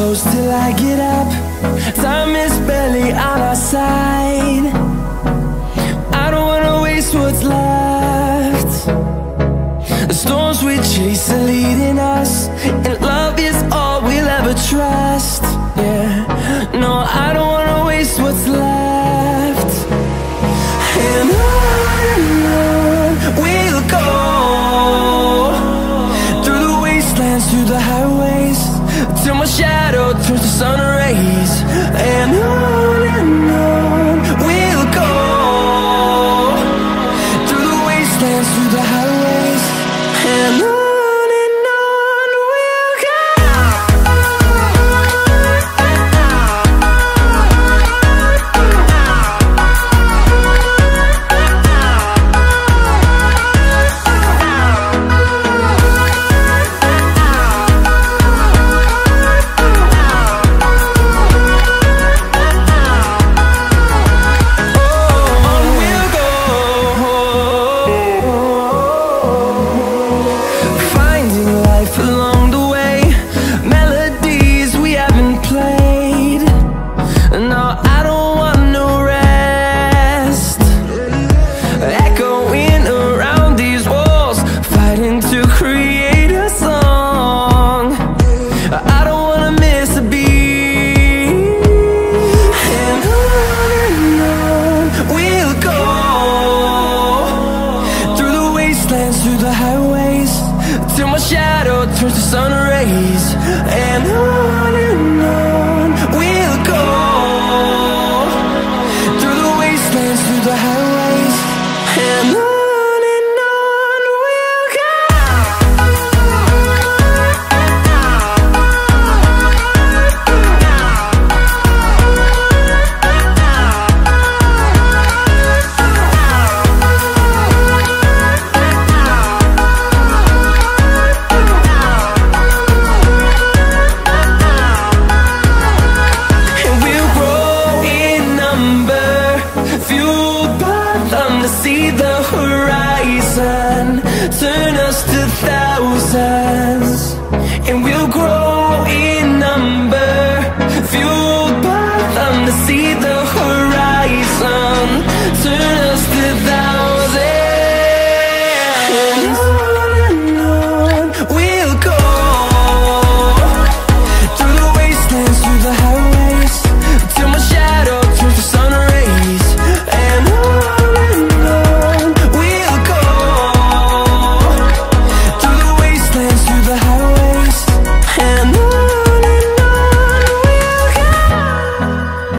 close till I get up. Time is barely on our side. I don't wanna waste what's left. The storms we chase are leading us, and love is all we'll ever trust. Yeah, no, I don't wanna waste what's left. And on we'll go, through the wastelands, through the highways, till my shadow turns to sun rays. And on we'll go, through the wastelands, through the highways, and on we'll go. Along the way, melodies we haven't played. No, I don't want no rest. Echoing around these walls, fighting to create a song. I don't wanna miss a beat. And on we'll go, through the wastelands, through the highways, till my shadow turns to sun rays. And on we'll go, through the wastelands, through the highways, and on we'll go. See the horizon, turn us to thousands, and we'll grow in number, fueled by them to see the horizon.